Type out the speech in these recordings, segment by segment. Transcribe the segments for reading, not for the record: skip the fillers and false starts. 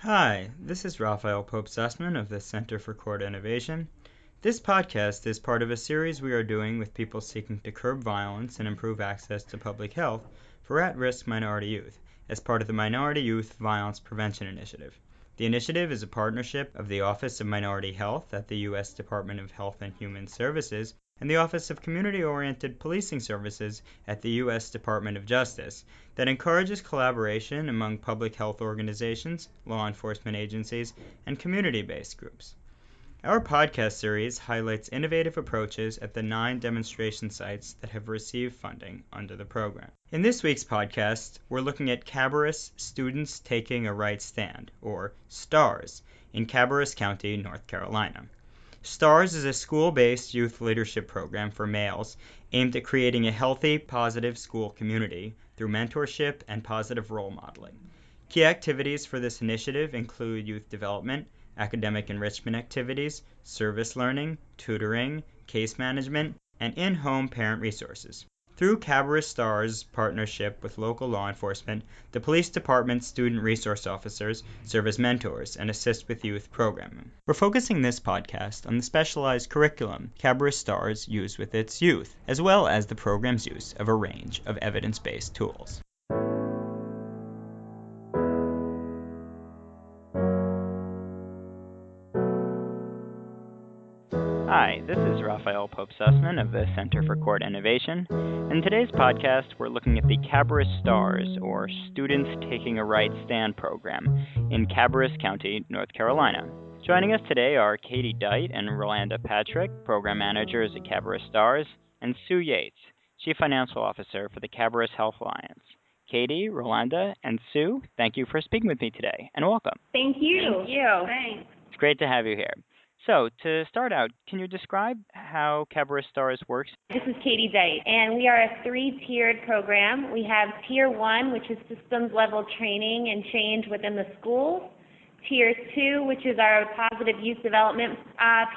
Hi, this is Raphael Pope-Sussman of the Center for Court Innovation. This podcast is part of a series we are doing with people seeking to curb violence and improve access to public health for at-risk minority youth as part of the Minority Youth Violence Prevention Initiative. The initiative is a partnership of the Office of Minority Health at the U.S. Department of Health and Human Services and the Office of Community-Oriented Policing Services at the U.S. Department of Justice that encourages collaboration among public health organizations, law enforcement agencies, and community-based groups. Our podcast series highlights innovative approaches at the 9 demonstration sites that have received funding under the program. In this week's podcast, we're looking at Cabarrus Students Taking a Right Stand, or STARS, in Cabarrus County, North Carolina. STARS is a school-based youth leadership program for males aimed at creating a healthy, positive school community through mentorship and positive role modeling. Key activities for this initiative include youth development, academic enrichment activities, service learning, tutoring, case management, and in-home parent resources. Through Cabarrus STARS' partnership with local law enforcement, the police department's student resource officers serve as mentors and assist with youth programming. We're focusing this podcast on the specialized curriculum Cabarrus STARS use with its youth, as well as the program's use of a range of evidence-based tools. Hi, this is Raphael Pope-Sussman of the Center for Court Innovation. In today's podcast, we're looking at the Cabarrus STARS, or Students Taking a Right Stand program, in Cabarrus County, North Carolina. Joining us today are Dight and Rolanda Patrick, Program Managers at Cabarrus STARS, and Sue Yates, Chief Financial Officer for the Cabarrus Health Alliance. Katie, Rolanda, and Sue, thank you for speaking with me today, and welcome. Thank you. Thank you. Thanks. It's great to have you here. So, to start out, can you describe how Cabarrus STARS works? This is Dight, and we are a 3-tiered program. We have Tier 1, which is systems-level training and change within the school. Tier 2, which is our positive youth development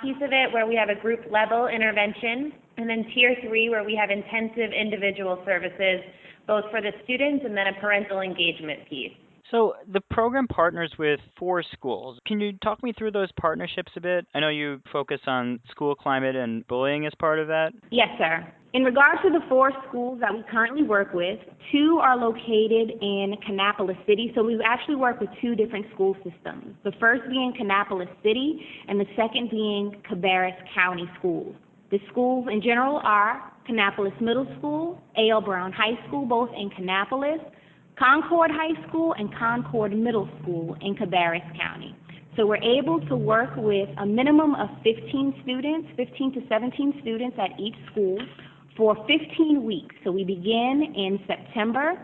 piece of it, where we have a group-level intervention. And then Tier 3, where we have intensive individual services, both for the students and then a parental engagement piece. So the program partners with 4 schools. Can you talk me through those partnerships a bit? I know you focus on school climate and bullying as part of that. Yes, sir. In regards to the 4 schools that we currently work with, 2 are located in Kannapolis City, so we actually work with 2 different school systems. The first being Kannapolis City and the second being Cabarrus County schools. The schools in general are Kannapolis Middle School, A.L. Brown High School, both in Kannapolis, Concord High School, and Concord Middle School in Cabarrus County. So we're able to work with a minimum of 15 to 17 students at each school for 15 weeks. So we begin in September.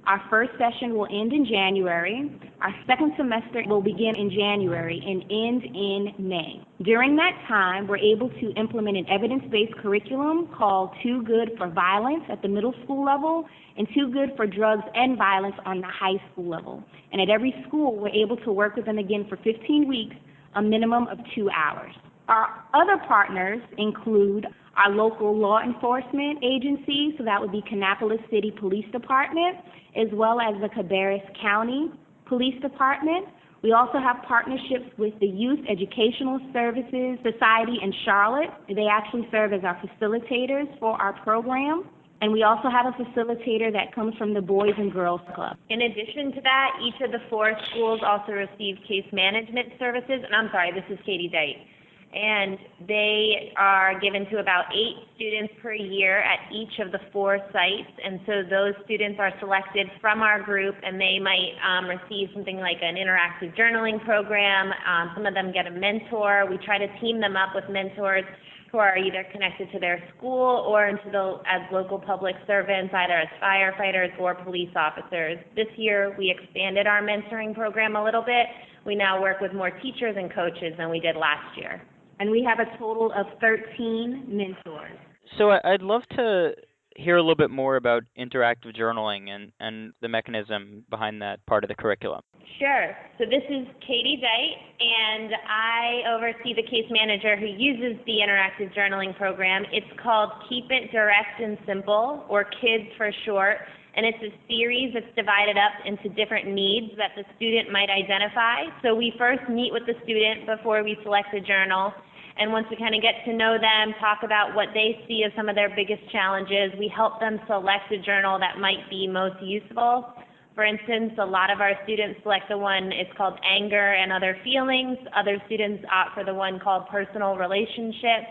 Our first session will end in January. Our second semester will begin in January and end in May. During that time, we're able to implement an evidence-based curriculum called Too Good for Violence at the middle school level and Too Good for Drugs and Violence on the high school level. And at every school, we're able to work with them again for 15 weeks, a minimum of 2 hours. Our other partners include our local law enforcement agencies, so that would be Kannapolis City Police Department, as well as the Cabarrus County Police Department. We also have partnerships with the Youth Educational Services Society in Charlotte. They actually serve as our facilitators for our program. And we also have a facilitator that comes from the Boys and Girls Club. In addition to that, each of the 4 schools also receive case management services. And I'm sorry, this is Dight. And they are given to about 8 students per year at each of the 4 sites. And so those students are selected from our group, and they might receive something like an interactive journaling program. Some of them get a mentor. We try to team them up with mentors who are either connected to their school or as local public servants, either as firefighters or police officers. This year, we expanded our mentoring program a little bit. We now work with more teachers and coaches than we did last year. And we have a total of 13 mentors. So I'd love to hear a little bit more about interactive journaling and the mechanism behind that part of the curriculum. Sure. So this is Dight, and I oversee the case manager who uses the interactive journaling program. It's called Keep It Direct and Simple, or KIDS for short. and it's a series that's divided up into different needs that the student might identify. So we first meet with the student before we select a journal, and once we kind of get to know them, talk about what they see as some of their biggest challenges, we help them select a journal that might be most useful. For instance, a lot of our students select the one, it's called Anger and Other Feelings. Other students opt for the one called Personal Relationships.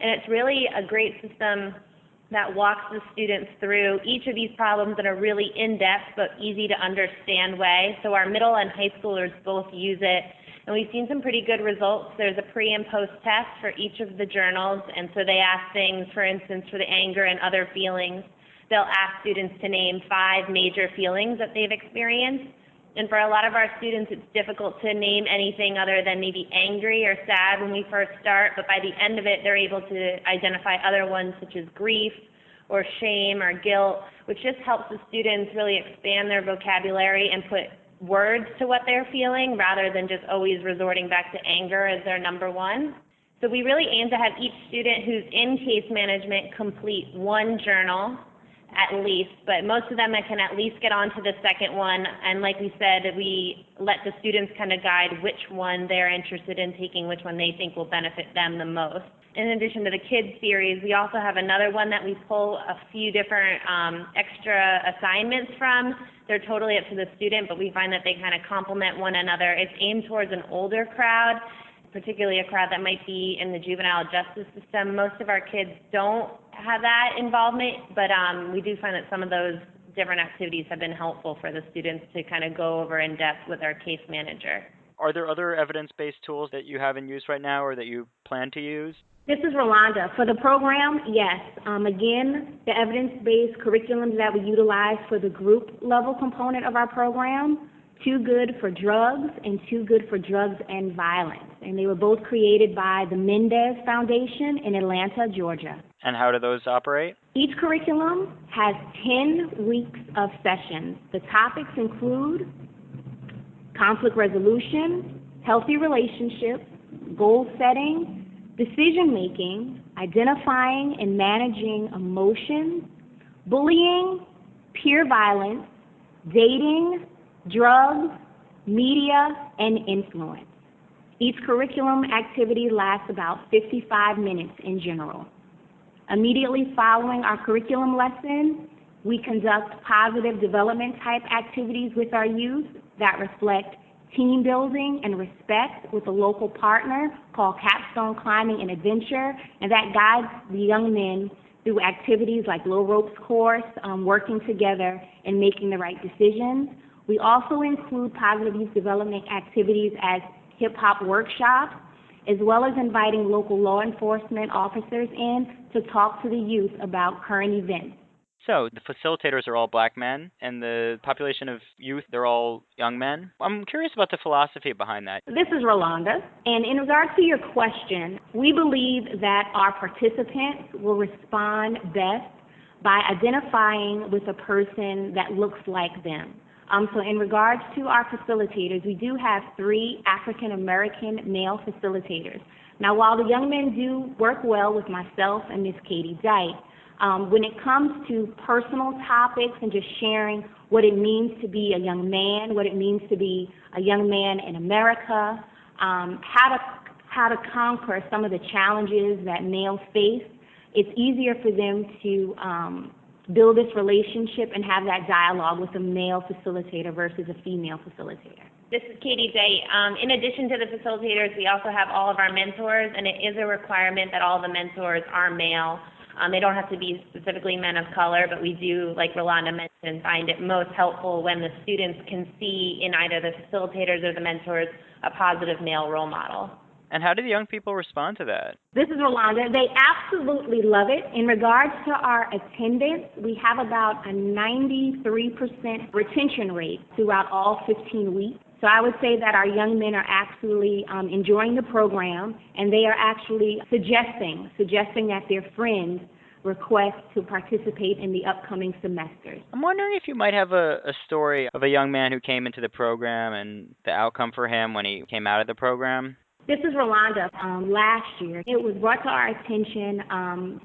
And it's really a great system that walks the students through each of these problems in a really in-depth but easy to understand way. So our middle and high schoolers both use it, and we've seen some pretty good results. There's a pre and post test for each of the journals, and so they ask things, for instance, for the anger and other feelings, they'll ask students to name 5 major feelings that they've experienced. And for a lot of our students, it's difficult to name anything other than maybe angry or sad when we first start, but by the end of it, they're able to identify other ones such as grief or shame or guilt, which just helps the students really expand their vocabulary and put words to what they're feeling rather than just always resorting back to anger as their number one. So we really aim to have each student who's in case management complete one journal at least, but most of them can at least get on to the second one, and like we said, we let the students kind of guide which one they're interested in taking, which one they think will benefit them the most. In addition to the kids series, we also have another one that we pull a few different extra assignments from. They're totally up to the student, but we find that they kind of complement one another. It's aimed towards an older crowd, particularly a crowd that might be in the juvenile justice system. Most of our kids don't have that involvement, but we do find that some of those different activities have been helpful for the students to kind of go over in depth with our case manager. Are there other evidence-based tools that you have in use right now or that you plan to use? This is Rolanda. For the program, yes. Again, the evidence-based curriculums that we utilize for the group level component of our program, Too Good for Drugs and Too Good for Drugs and Violence. And they were both created by the Mendez Foundation in Atlanta, Georgia. And how do those operate? Each curriculum has 10 weeks of sessions. The topics include conflict resolution, healthy relationships, goal setting, decision making, identifying and managing emotions, bullying, peer violence, dating, drugs, media, and influence. Each curriculum activity lasts about 55 minutes in general. Immediately following our curriculum lesson, we conduct positive development type activities with our youth that reflect team building and respect with a local partner called Capstone Climbing and Adventure, and that guides the young men through activities like low ropes course, working together and making the right decisions. We also include positive youth development activities as hip-hop workshops, as well as inviting local law enforcement officers in to talk to the youth about current events. So the facilitators are all black men, and the population of youth, they're all young men. I'm curious about the philosophy behind that. This is Rolanda, and in regards to your question, we believe that our participants will respond best by identifying with a person that looks like them. So in regards to our facilitators, we do have 3 African-American male facilitators. Now, while the young men do work well with myself and Miss Katie Dight, when it comes to personal topics and just sharing what it means to be a young man, what it means to be a young man in America, how to conquer some of the challenges that males face, it's easier for them to build this relationship and have that dialogue with a male facilitator versus a female facilitator. This is Katie Dight. In addition to the facilitators, we also have all of our mentors, and it is a requirement that all the mentors are male. They don't have to be specifically men of color, but we do, like Rolanda mentioned, find it most helpful when the students can see in either the facilitators or the mentors a positive male role model. And how do the young people respond to that? This is Rolanda. They absolutely love it. In regards to our attendance, we have about a 93% retention rate throughout all 15 weeks. So I would say that our young men are actually enjoying the program, and they are actually suggesting that their friends request to participate in the upcoming semesters. I'm wondering if you might have a story of a young man who came into the program and the outcome for him when he came out of the program. This is Rolanda. Last year, it was brought to our attention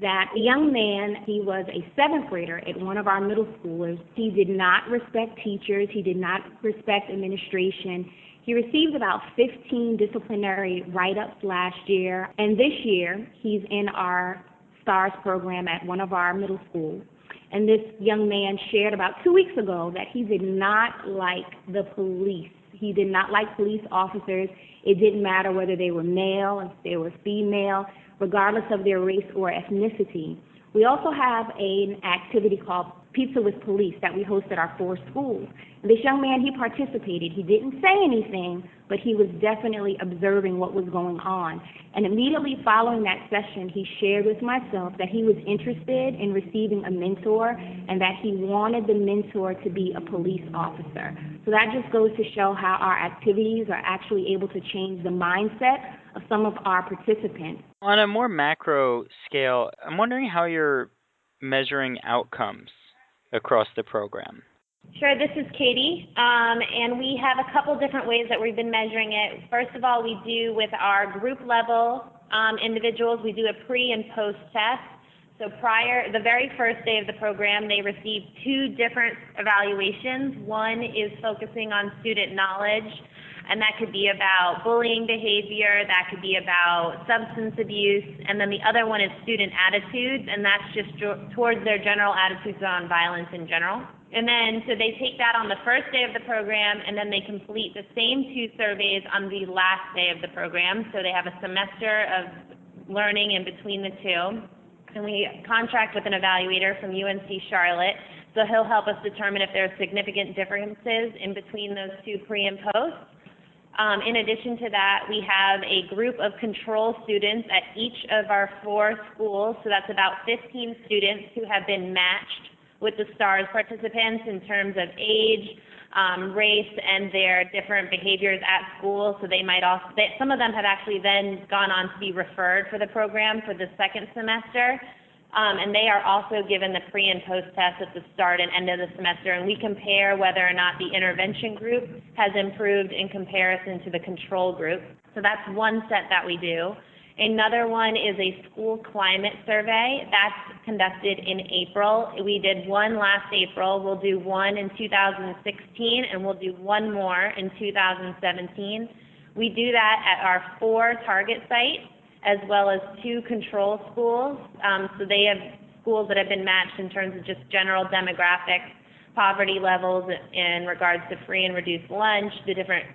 that a young man, he was a seventh grader at one of our middle schoolers. He did not respect teachers. He did not respect administration. He received about 15 disciplinary write-ups last year, and this year he's in our STARS program at one of our middle schools. And this young man shared about 2 weeks ago that he did not like the police. He did not like police officers. It didn't matter whether they were male, if they were female, regardless of their race or ethnicity. We also have an activity called Pizza with Police that we host at our 4 schools. And this young man, he participated. He didn't say anything, but he was definitely observing what was going on. And immediately following that session, he shared with myself that he was interested in receiving a mentor and that he wanted the mentor to be a police officer. So that just goes to show how our activities are actually able to change the mindset of some of our participants. On a more macro scale, I'm wondering how you're measuring outcomes across the program. Sure, this is Katie, and we have a couple different ways that we've been measuring it. First of all, we do with our group level individuals, we do a pre and post test. So the very first day of the program, they received 2 different evaluations. One is focusing on student knowledge, and that could be about bullying behavior, that could be about substance abuse, and then the other one is student attitudes, and that's just towards their general attitudes on violence in general. And then, so they take that on the first day of the program, and then they complete the same 2 surveys on the last day of the program. So they have a semester of learning in between the 2. And we contract with an evaluator from UNC Charlotte, so he'll help us determine if there are significant differences in between those 2 pre and post. In addition to that, we have a group of control students at each of our 4 schools, so that's about 15 students who have been matched with the STARS participants in terms of age, race, and their different behaviors at school. So they might also, some of them have actually then gone on to be referred for the program for the second semester. And they are also given the pre and post test at the start and end of the semester, and we compare whether or not the intervention group has improved in comparison to the control group. So that's one set that we do. Another one is a school climate survey. That's conducted in April. We did one last April. We'll do one in 2016, and we'll do one more in 2017. We do that at our 4 target sites, as well as 2 control schools. So they have schools that have been matched in terms of just general demographics, poverty levels in regards to free and reduced lunch, the different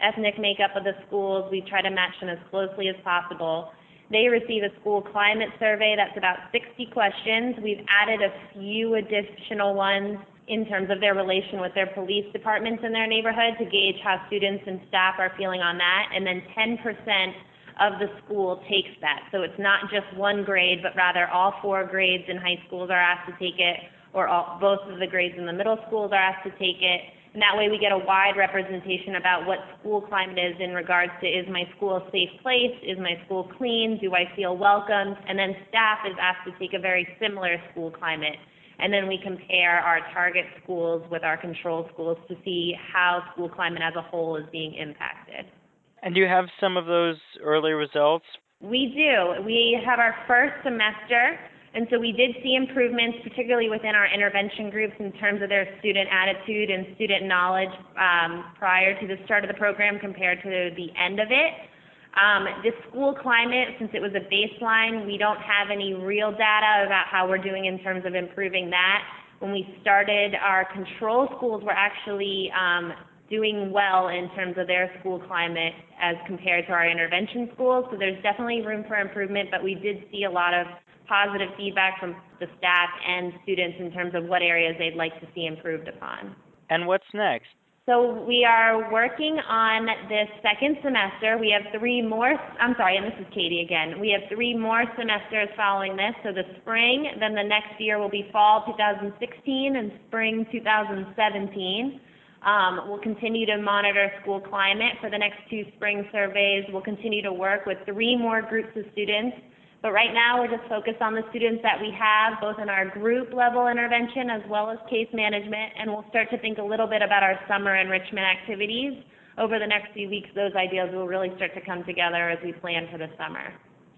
ethnic makeup of the schools. We try to match them as closely as possible. They receive a school climate survey that's about 60 questions. We've added a few additional ones in terms of their relation with their police departments in their neighborhood to gauge how students and staff are feeling on that. And then 10% of the school takes that. So it's not just one grade, but rather all 4 grades in high schools are asked to take it, or both of the grades in the middle schools are asked to take it. And that way we get a wide representation about what school climate is in regards to, is my school a safe place? Is my school clean? Do I feel welcomed? And then staff is asked to take a very similar school climate. And then we compare our target schools with our control schools to see how school climate as a whole is being impacted. And do you have some of those early results? We do. We have our first semester, and so we did see improvements, particularly within our intervention groups in terms of their student attitude and student knowledge prior to the start of the program compared to the end of it. The school climate, since it was a baseline, we don't have any real data about how we're doing in terms of improving that. When we started, our control schools were actually doing well in terms of their school climate as compared to our intervention schools. So there's definitely room for improvement, but we did see a lot of positive feedback from the staff and students in terms of what areas they'd like to see improved upon. And what's next? So we are working on this second semester. We have 3 more, and this is Katie again. We have 3 more semesters following this. So the spring, then the next year will be fall 2016 and spring 2017. We'll continue to monitor school climate for the next 2 spring surveys. We'll continue to work with 3 more groups of students. But right now, we're just focused on the students that we have, both in our group level intervention as well as case management, and we'll start to think a little bit about our summer enrichment activities over the next few weeks, those ideas will really start to come together as we plan for the summer.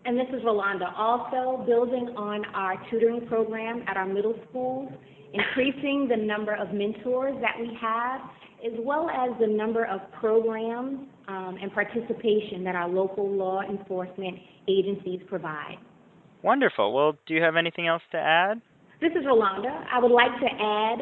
And this is Rolanda. Also, building on our tutoring program at our middle schools, increasing the number of mentors that we have, as well as the number of programs and participation that our local law enforcement agencies provide. Wonderful. Well, do you have anything else to add? This is Rolanda. I would like to add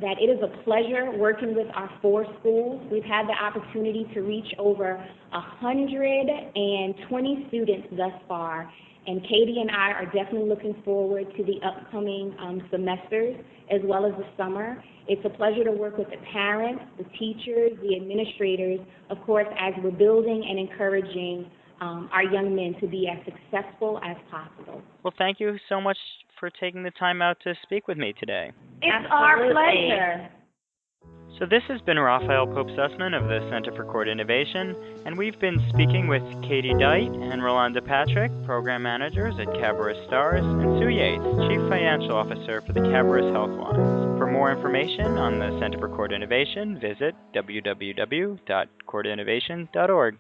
that it is a pleasure working with our 4 schools. We've had the opportunity to reach over 120 students thus far, and Katie and I are definitely looking forward to the upcoming semesters as well as the summer. It's a pleasure to work with the parents, the teachers, the administrators, of course, as we're building and encouraging our young men to be as successful as possible. Well, thank you so much for taking the time out to speak with me today. It's our pleasure. So this has been Raphael Pope Sussman of the Center for Court Innovation, and we've been speaking with Katie Dight and Rolanda Patrick, Program Managers at Cabarrus STARS, and Sue Yates, Chief Financial Officer for the Cabarrus Health Lines. For more information on the Center for Court Innovation, visit www.courtinnovation.org.